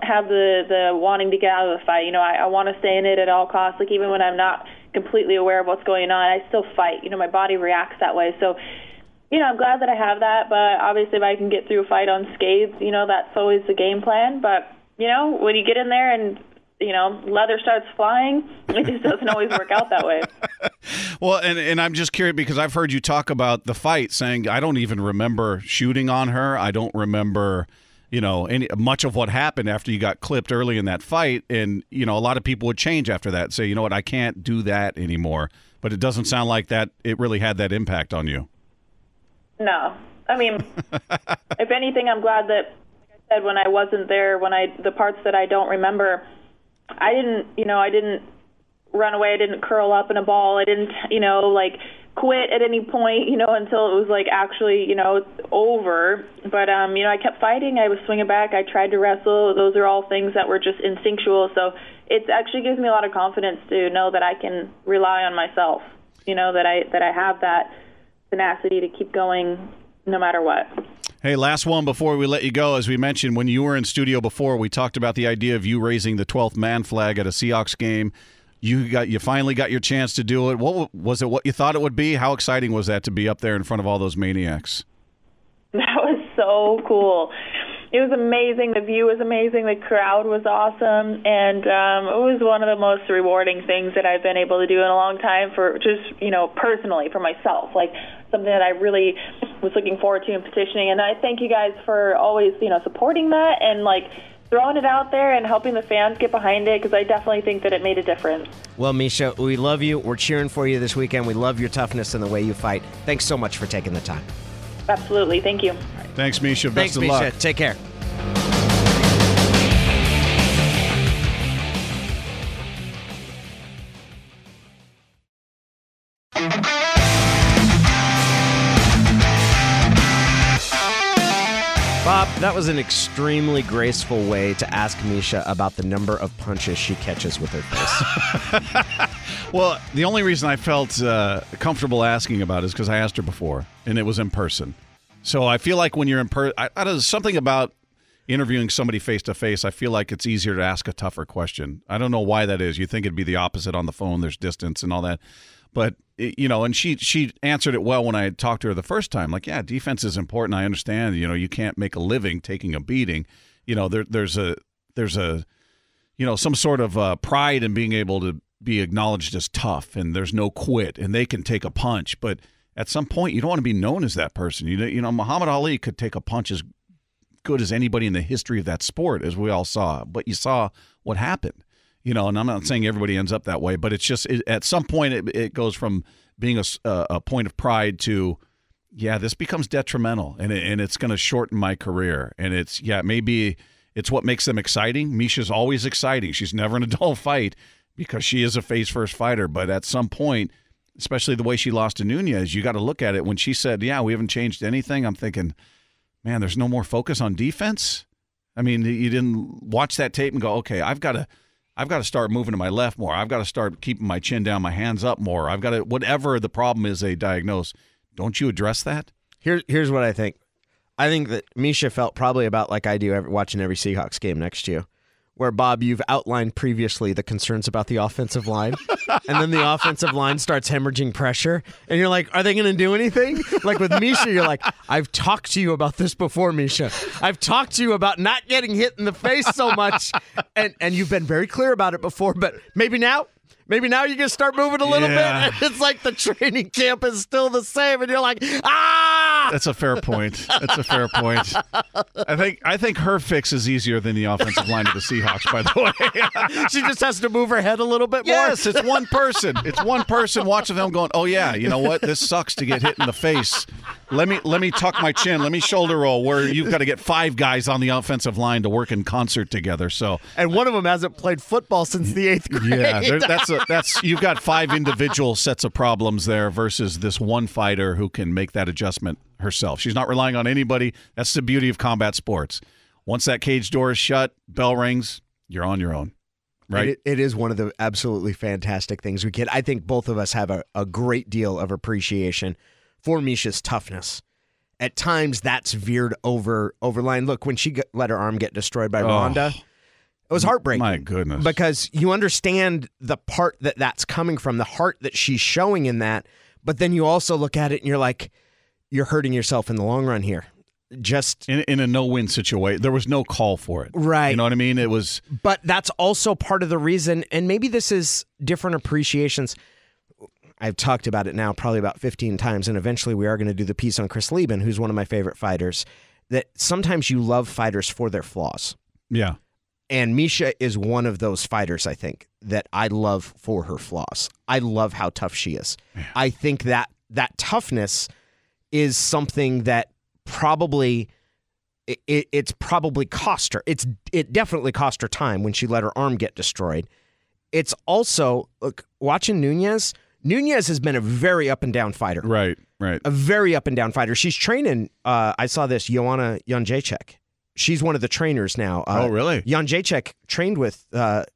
have the wanting to get out of the fight. I want to stay in it at all costs. Even when I'm not completely aware of what's going on, I still fight. My body reacts that way. So I'm glad that I have that, but obviously if I can get through a fight unscathed, that's always the game plan. But when you get in there and, leather starts flying, it just doesn't always work out that way. Well, and I'm just curious because I've heard you talk about the fight saying, I don't even remember shooting on her. I don't remember, much of what happened after you got clipped early in that fight. And, a lot of people would change after that, say, I can't do that anymore. But it doesn't sound like that it really had that impact on you. No. I mean, if anything, I'm glad that, said when I wasn't there, the parts that I don't remember, I didn't run away, I didn't curl up in a ball, I didn't quit at any point until it was actually over. But I kept fighting, I was swinging back, I tried to wrestle. Those are all things that were just instinctual, so it actually gives me a lot of confidence to know that I can rely on myself, that I have that tenacity to keep going no matter what. Hey, last one before we let you go. As we mentioned, when you were in studio before, we talked about the idea of you raising the 12th man flag at a Seahawks game. You finally got your chance to do it. What was it? What you thought it would be? How exciting was that to be up there in front of all those maniacs? That was so cool. It was amazing. The view was amazing. The crowd was awesome, and it was one of the most rewarding things that I've been able to do in a long time for just personally for myself. Something that I really was looking forward to and petitioning. And I thank you guys for always supporting that and throwing it out there and helping the fans get behind it, because I definitely think that it made a difference. Well, Miesha, we love you. We're cheering for you this weekend. We love your toughness and the way you fight. Thanks so much for taking the time. Absolutely. Thank you. Thanks, Miesha. Thanks, Best of Miesha. luck. Take care. Bob, that was an extremely graceful way to ask Miesha about the number of punches she catches with her face. Well, the only reason I felt comfortable asking about it is because I asked her before, and it was in person. So I feel like when you're in person, there's something about interviewing somebody face-to-face, I feel like it's easier to ask a tougher question. I don't know why that is. You think it'd be the opposite on the phone. There's distance and all that. But, and she answered it well when I had talked to her the first time. Like, yeah, defense is important. I understand, you can't make a living taking a beating. There's some sort of pride in being able to be acknowledged as tough, and there's no quit, and they can take a punch. But at some point, you don't want to be known as that person. Muhammad Ali could take a punch as good as anybody in the history of that sport, as we all saw. But you saw what happened, and I'm not saying everybody ends up that way, but it's just at some point it goes from being a point of pride to, this becomes detrimental, and it's going to shorten my career. And maybe it's what makes them exciting. Miesha's always exciting. She's never in a dull fight because she is a face-first fighter. But at some point, especially the way she lost to Nunes, you got to look at it. When she said, we haven't changed anything, I'm thinking, man, there's no more focus on defense? I mean, you didn't watch that tape and go, okay, I've got to start moving to my left more. I've got to start keeping my chin down, my hands up more. I've got to, whatever the problem is they diagnose, don't you address that? Here's what I think. I think that Miesha felt probably about like I do watching every Seahawks game next to you, where, Bob, you've outlined previously the concerns about the offensive line, and then the offensive line starts hemorrhaging pressure, and you're like, are they going to do anything? Like with Miesha, you're like, I've talked to you about this before, Miesha. I've talked to you about not getting hit in the face so much, and you've been very clear about it before, but maybe now you're going to start moving a little bit, and it's like the training camp is still the same, and you're like, That's a fair point. I think her fix is easier than the offensive line of the Seahawks, by the way. She just has to move her head a little bit more. Yes, it's one person. It's one person watching them going, oh, yeah, you know what? This sucks to get hit in the face. Let me tuck my chin. Let me shoulder roll, where you've got to get 5 guys on the offensive line to work in concert together. So, and one of them hasn't played football since the 8th grade. Yeah, that's you've got 5 individual sets of problems there versus this one fighter who can make that adjustment herself. She's not relying on anybody. That's the beauty of combat sports. Once that cage door is shut, bell rings, you're on your own. Right? It is one of the absolutely fantastic things we get. I think both of us have a great deal of appreciation for Miesha's toughness. At times, that's veered over line. Look, when she let her arm get destroyed by Ronda, it was heartbreaking. My goodness. Because you understand the part that's coming from, the heart that she's showing in that, but then you also look at it and you're like, you're hurting yourself in the long run here. Just in a no-win situation. There was no call for it. Right. You know what I mean? It was. But that's also part of the reason, and maybe this is different appreciations. I've talked about it now probably about 15 times, and eventually we are going to do the piece on Chris Lieben, who's one of my favorite fighters, that sometimes you love fighters for their flaws. Yeah. And Miesha is one of those fighters, I think, that I love for her flaws. I love how tough she is. Yeah. I think that toughness is something that probably it's probably cost her. It definitely cost her time when she let her arm get destroyed. It's also, look, watching Nunes has been a very up and down fighter. Right. A very up and down fighter. She's training, I saw this, Joanna Jędrzejczyk. She's one of the trainers now. Oh, really? Jędrzejczyk trained with,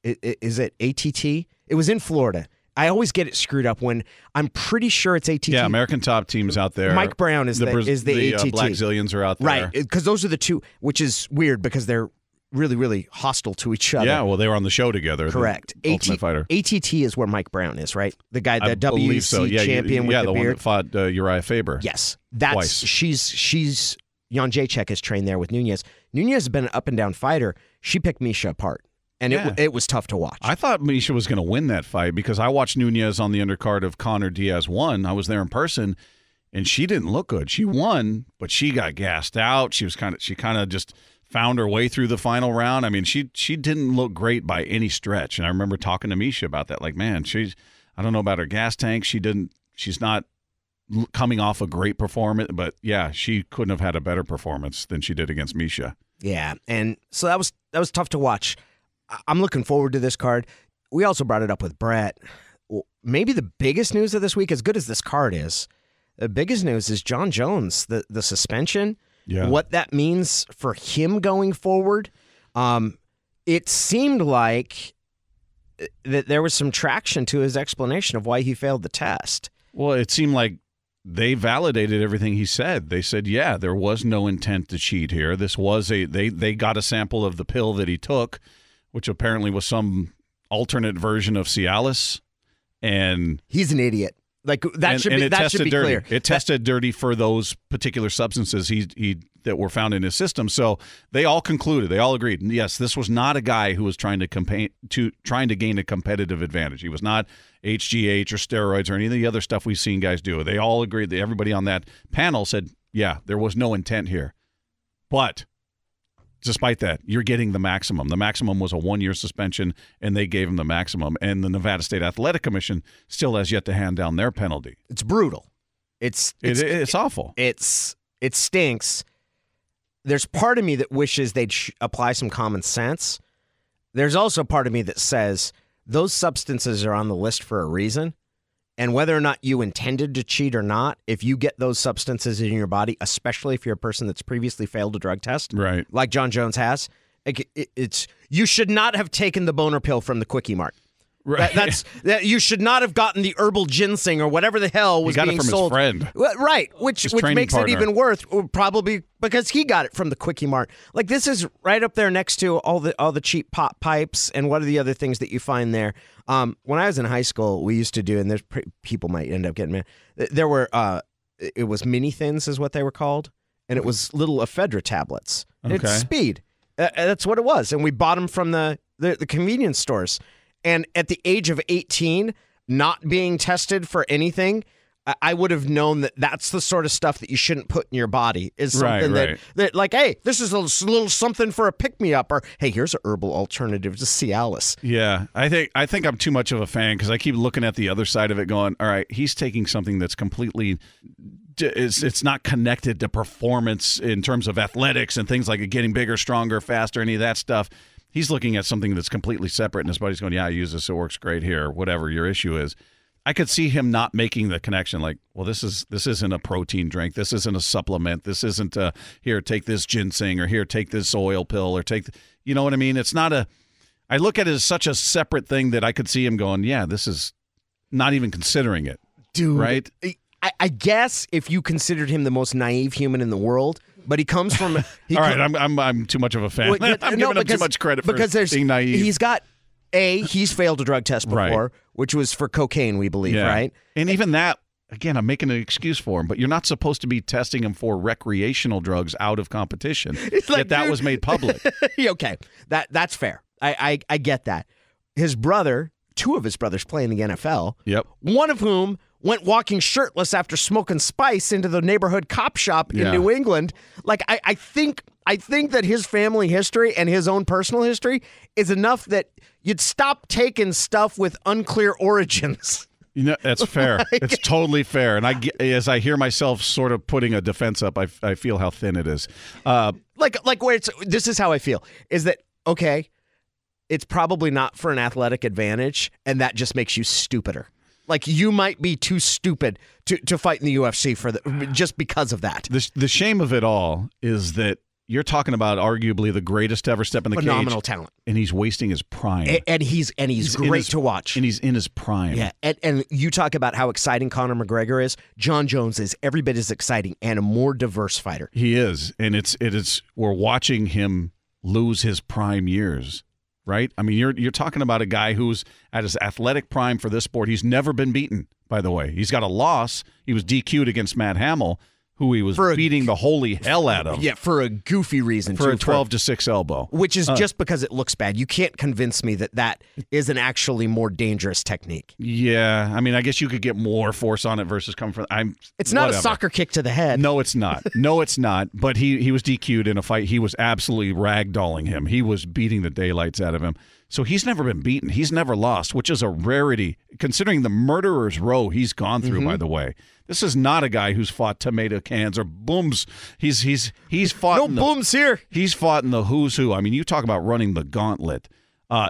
is it ATT? It was in Florida. I always get it screwed up when I'm pretty sure it's ATT. Yeah, American Top Team's out there. Mike Brown is the ATT. Black Zillions are out there. Right, because those are the two, which is weird because they're really, really hostile to each other. Yeah, well, they were on the show together. Correct. Ultimate Fighter. ATT is where Mike Brown is, right? The guy, the WC so. champion with the one beard. that fought Uriah Faber. Yes. That's twice. She's Jędrzejczyk is trained there with Nunes. Nunes has been an up and down fighter. She picked Miesha apart. And it was tough to watch. I thought Miesha was going to win that fight because I watched Nunes on the undercard of Conor Diaz 1. I was there in person, and she didn't look good. She won, but she got gassed out. She kind of just found her way through the final round. I mean, she didn't look great by any stretch. And I remember talking to Miesha about that. Like, man, I don't know about her gas tank. She's not coming off a great performance, but yeah, she couldn't have had a better performance than she did against Miesha. Yeah, and so that was tough to watch. I'm looking forward to this card. We also brought it up with Brett. Maybe the biggest news of this week, as good as this card is, the biggest news is Jon Jones, the suspension, what that means for him going forward. It seemed like that there was some traction to his explanation of why he failed the test. Well, it seemed like they validated everything he said. They said, yeah, there was no intent to cheat here. This was they got a sample of the pill that he took, which apparently was some alternate version of Cialis. And he's an idiot. Like that should be clear. It tested dirty for those particular substances he that were found in his system. So they all concluded, they all agreed, yes, this was not a guy who was trying to gain a competitive advantage. He was not HGH or steroids or any of the other stuff we've seen guys do. They all agreed. That everybody on that panel said, yeah, there was no intent here. But despite that, you're getting the maximum. The maximum was a 1-year suspension, and they gave him the maximum. And the Nevada State Athletic Commission still has yet to hand down their penalty. It's brutal. It's awful. It stinks. There's part of me that wishes they'd apply some common sense. There's also part of me that says those substances are on the list for a reason. And whether or not you intended to cheat or not, if you get those substances in your body, especially if you're a person that's previously failed a drug test, right, like Jon Jones has, you should not have taken the boner pill from the Quickie Mart. Right. You should not have gotten the herbal ginseng or whatever the hell was being sold. He got it from his friend. Right, which makes partner. it even worse, probably because he got it from the Quickie Mart. Like, this is right up there next to all the cheap pop pipes and what are the other things that you find there. When I was in high school, we used to do, and there's people might end up getting mad. There were it was mini thins is what they were called, and it was little ephedra tablets. Okay. It's speed. That's what it was, and we bought them from the convenience stores. And at the age of 18, not being tested for anything, I would have known that that's the sort of stuff that you shouldn't put in your body. Is something that like, hey, this is a little something for a pick-me-up, or hey, here's a herbal alternative to Cialis. Yeah, I think I'm too much of a fan because I keep looking at the other side of it going, all right, he's taking something that's completely it's not connected to performance in terms of athletics and things like getting bigger, stronger, faster, any of that stuff. He's looking at something that's completely separate, and his buddy's going, yeah, I use this, it works great here, whatever your issue is. I could see him not making the connection, like, well, this isn't a protein drink, this isn't a supplement, this isn't a, here, take this ginseng, or here, take this oil pill, or take, you know what I mean? It's not I look at it as such a separate thing that I could see him going, yeah, this is not even considering it. Dude, right? I guess if you considered him the most naive human in the world, but he comes from. All right, I'm too much of a fan. I'm giving him too much credit for being naive. He's failed a drug test before, which was for cocaine, we believe, right? And even that, again, I'm making an excuse for him, but you're not supposed to be testing him for recreational drugs out of competition. It's like, that was made public. Okay, that's fair. I get that. His brother, two of his brothers play in the NFL. Yep. One of whom went walking shirtless after smoking spice into the neighborhood cop shop in New England. Like, I think that his family history and his own personal history is enough that you'd stop taking stuff with unclear origins. You know, that's fair. It's totally fair. And as I hear myself sort of putting a defense up, I feel how thin it is. Like where this is how I feel, is that, okay, it's probably not for an athletic advantage, and that just makes you stupider. Like, you might be too stupid to fight in the UFC just because of that. The shame of it all is that you're talking about arguably the greatest to ever step in the cage. Phenomenal talent. And he's wasting his prime. And he's great to watch. And he's in his prime. Yeah. And you talk about how exciting Conor McGregor is. Jon Jones is every bit as exciting and a more diverse fighter. He is. And we're watching him lose his prime years. Right? I mean, you're talking about a guy who's at his athletic prime for this sport. He's never been beaten, by the way. He's got a loss. He was DQ'd against Matt Hamill, who he was beating the holy hell out of. Yeah, for a goofy reason. For a 12-6 elbow. Which is just because it looks bad. You can't convince me that is an actually more dangerous technique. Yeah, I mean, I guess you could get more force on it versus coming from. It's not a soccer kick to the head. No, it's not. No, it's not. But he was DQ'd in a fight. He was absolutely ragdolling him. He was beating the daylights out of him. So he's never been beaten. He's never lost, which is a rarity, considering the murderer's row he's gone through, by the way. This is not a guy who's fought tomato cans or booms. He's fought booms here. He's fought in the who's who. I mean, you talk about running the gauntlet.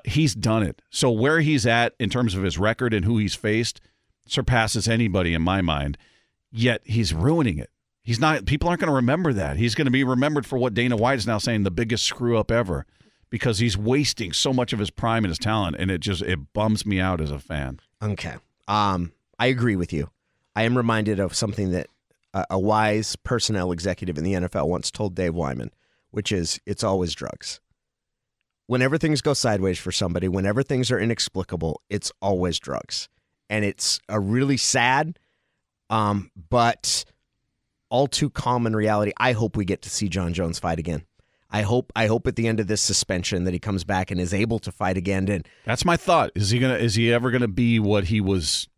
He's done it. So where he's at in terms of his record and who he's faced surpasses anybody in my mind. Yet he's ruining it. He's not. People aren't going to remember that. He's going to be remembered for what Dana White is now saying, the biggest screw up ever. Because he's wasting so much of his prime and his talent, and it bums me out as a fan. Okay. I agree with you. I am reminded of something that a wise personnel executive in the NFL once told Dave Wyman, which is, it's always drugs. Whenever things go sideways for somebody, whenever things are inexplicable, it's always drugs. And it's a really sad But all too common reality, I hope we get to see Jon Jones fight again. I hope at the end of this suspension that he comes back and is able to fight again. And that's my thought. Is he ever gonna be what he was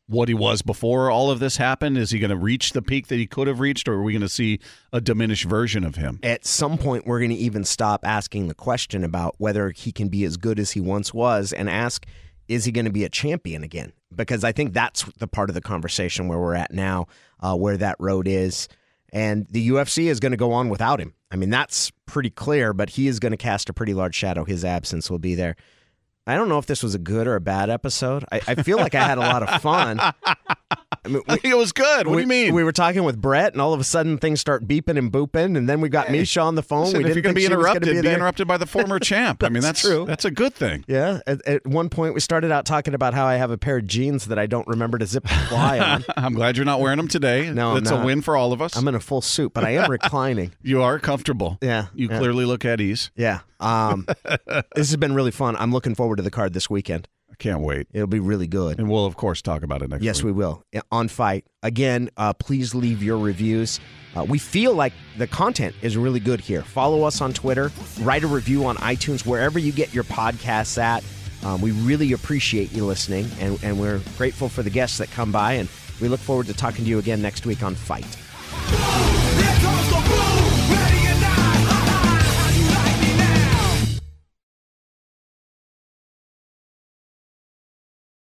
before all of this happened? Is he gonna reach the peak that he could have reached, or are we gonna see a diminished version of him? At some point, we're gonna even stop asking the question about whether he can be as good as he once was and ask, is he gonna be a champion again? Because I think that's the part of the conversation where we're at now, where that road is. And the UFC is going to go on without him. I mean, that's pretty clear, but he is going to cast a pretty large shadow. His absence will be there. I don't know if this was a good or a bad episode. I feel like I had a lot of fun. I mean, it was good. What do you mean? We were talking with Brett, and all of a sudden things start beeping and booping, and then we got Miesha on the phone. Listen, we if you're going to be interrupted, be interrupted by the former champ. I mean, that's true. That's a good thing. Yeah. At one point, we started out talking about how I have a pair of jeans that I don't remember to zip the fly on. I'm glad you're not wearing them today. No, it's a win for all of us. I'm in a full suit, but I am reclining. You are comfortable. Yeah. You clearly look at ease. Yeah. This has been really fun. I'm looking forward to the card this weekend. I can't wait. It'll be really good. And we'll, of course, talk about it next week. Yes, we will. On Fight. Again, please leave your reviews. We feel like the content is really good here. Follow us on Twitter. Write a review on iTunes, wherever you get your podcasts at. We really appreciate you listening, and we're grateful for the guests that come by, and we look forward to talking to you again next week on Fight.